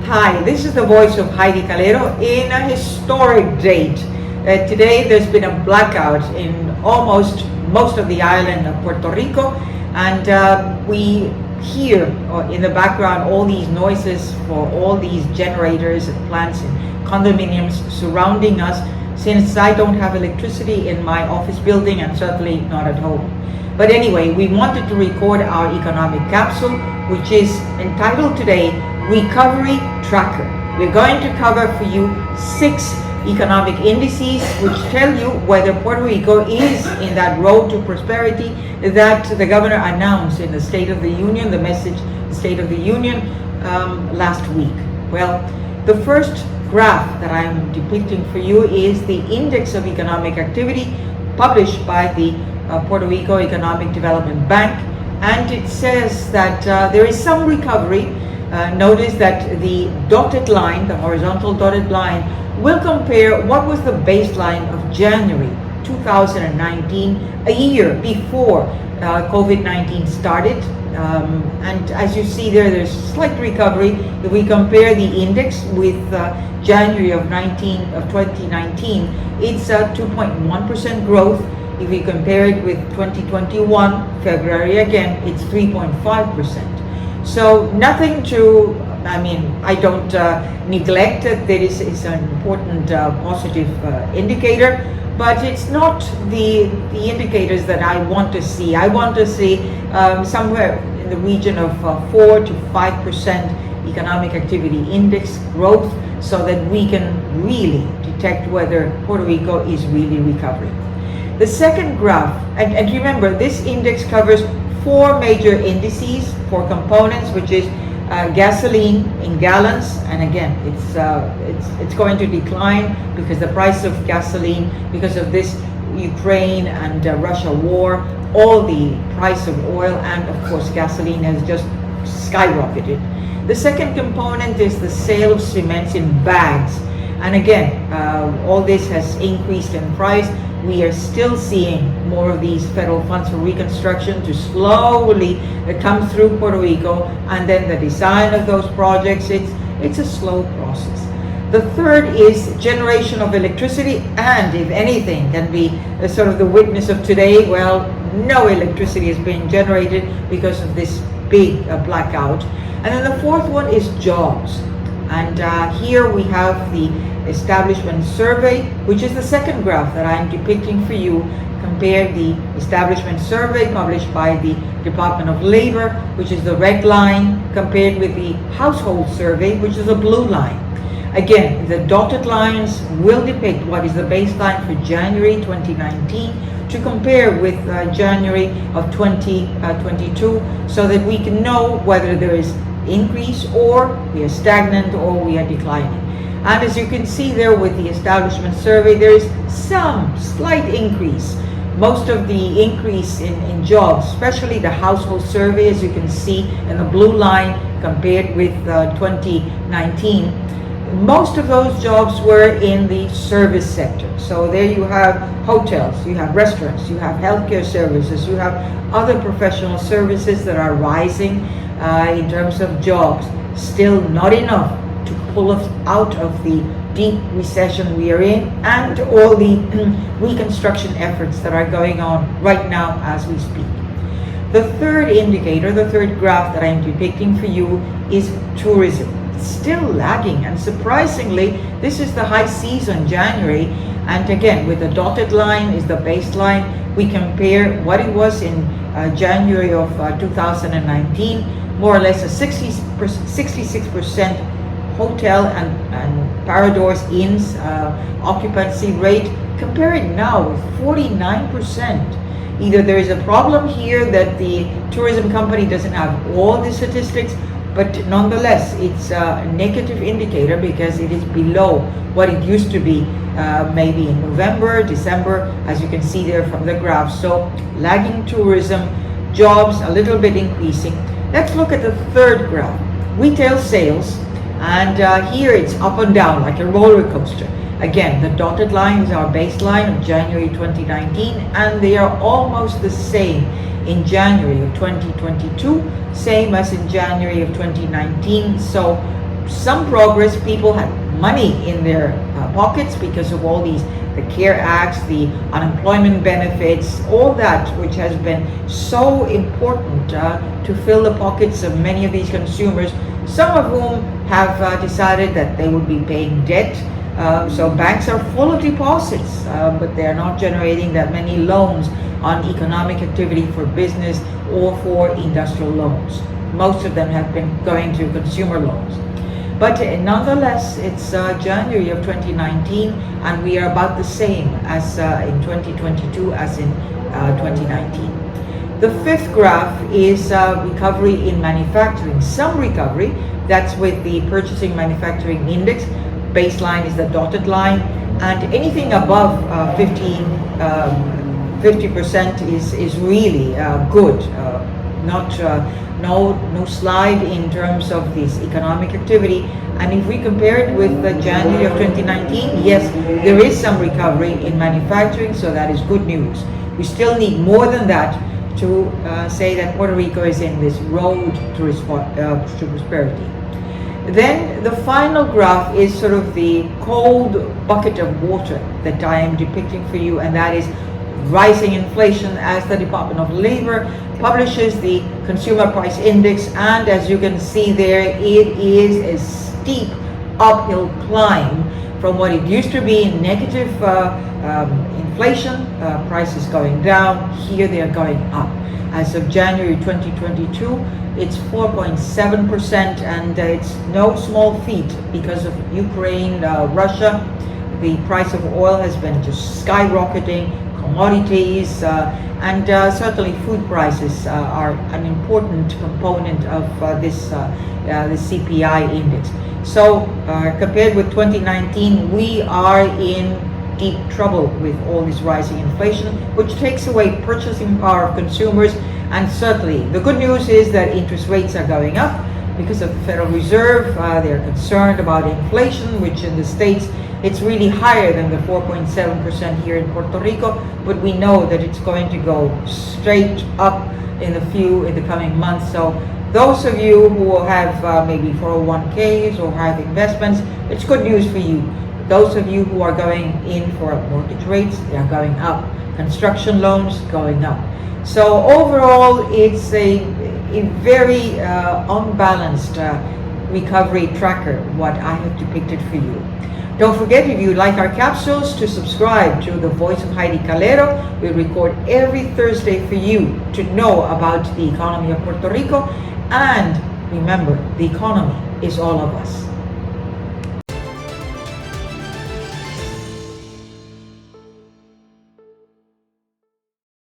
Hi, this is the voice of Heidie Calero in a historic date. Today there's been a blackout in almost most of the island of Puerto Rico, and we hear in the background all these noises for all these generators and plants and condominiums surrounding us, since I don't have electricity in my office building and certainly not at home. But anyway, we wanted to record our economic capsule, which is entitled today Recovery Tracker. We're going to cover for you 6 economic indices which tell you whether Puerto Rico is in that road to prosperity that the governor announced in the State of the Union, the message, the State of the Union last week. Well, the first graph that I'm depicting for you is the Index of Economic Activity published by the Puerto Rico Economic Development Bank, and it says that there is some recovery. Notice that the dotted line, the horizontal dotted line, will compare what was the baseline of January 2019, a year before COVID-19 started. And as you see there's slight recovery. If we compare the index with January of 2019, it's a 2.1% growth. If we compare it with 2021, February again, it's 3.5%. So nothing to, I don't neglect that there is an important positive indicator, but it's not the indicators that I want to see. I want to see somewhere in the region of 4 to 5% economic activity index growth, so that we can really detect whether Puerto Rico is really recovering. The second graph, and remember, this index covers 4 major indices, 4 components, which is gasoline in gallons, and again, it's going to decline because the price of gasoline, because of this Ukraine and Russia war, all the price of oil and of course gasoline has just skyrocketed. The second component is the sale of cements in bags, and again, all this has increased in price. We are still seeing more of these federal funds for reconstruction to slowly come through Puerto Rico, and then the design of those projects, it's a slow process. The third is generation of electricity, and if anything can be sort of the witness of today, well, no electricity is being generated because of this big blackout. And then the fourth one is jobs. And here we have the establishment survey, which is the second graph that I'm depicting for you. Compare the establishment survey published by the Department of Labor, which is the red line, compared with the household survey, which is the blue line. Again, the dotted lines will depict what is the baseline for January 2019 to compare with January of 2022, so that we can know whether there is increase or we are stagnant or we are declining. And as you can see there with the establishment survey, there is some slight increase. Most of the increase in jobs, especially the household survey, as you can see in the blue line compared with 2019, most of those jobs were in the service sector. So there you have hotels, you have restaurants, you have healthcare services, you have other professional services that are rising in terms of jobs. Still not enough to pull us out of the deep recession we are in, and all the reconstruction efforts that are going on right now as we speak. The third indicator, the third graph that I'm depicting for you, is tourism. It's still lagging, and surprisingly, this is the high season, January, and again, with the dotted line is the baseline. We compare what it was in January of 2019, more or less a 66% hotel and Paradors Inns occupancy rate. Compare it now with 49%. Either there is a problem here that the tourism company doesn't have all the statistics, but nonetheless, it's a negative indicator because it is below what it used to be maybe in November, December, as you can see there from the graph. So lagging tourism, jobs a little bit increasing. Let's look at the third graph, retail sales, and here it's up and down like a roller coaster. Again, the dotted line is our baseline of January 2019, and they are almost the same in January of 2022, same as in January of 2019. So some progress. People had money in their pockets because of all these, the CARE Acts, the unemployment benefits, all that which has been so important to fill the pockets of many of these consumers, some of whom have decided that they would be paying debt. So banks are full of deposits, but they're not generating that many loans on economic activity for business or for industrial loans. Most of them have been going to consumer loans. But nonetheless, it's January of 2019, and we are about the same as in 2022 as in 2019. The fifth graph is recovery in manufacturing. Some recovery, that's with the Purchasing Manufacturing Index. Baseline is the dotted line, and anything above 50% is really good. No slide in terms of this economic activity. And if we compare it with January of 2019, yes, there is some recovery in manufacturing, so that is good news. We still need more than that to say that Puerto Rico is in this road to prosperity. Then the final graph is sort of the cold bucket of water that I am depicting for you, and that is rising inflation as the Department of Labor publishes the Consumer Price Index. And as you can see there, it is a steep uphill climb from what it used to be negative inflation, prices going down. Here they are going up. As of January 2022, it's 4.7%, and it's no small feat because of Ukraine, Russia. The price of oil has been just skyrocketing, commodities, and certainly food prices are an important component of this CPI index. So compared with 2019, we are in deep trouble with all this rising inflation, which takes away purchasing power of consumers. And certainly the good news is that interest rates are going up because of the Federal Reserve. They're concerned about inflation, which in the States it's really higher than the 4.7% here in Puerto Rico, but we know that it's going to go straight up in the coming months. So those of you who have maybe 401ks or have investments, it's good news for you. Those of you who are going in for mortgage rates, they are going up. Construction loans going up. So overall, it's a very unbalanced recovery tracker, what I have depicted for you. Don't forget, if you like our capsules, to subscribe to the Voice of Heidie Calero. We record every Thursday for you to know about the economy of Puerto Rico. And remember, the economy is all of us.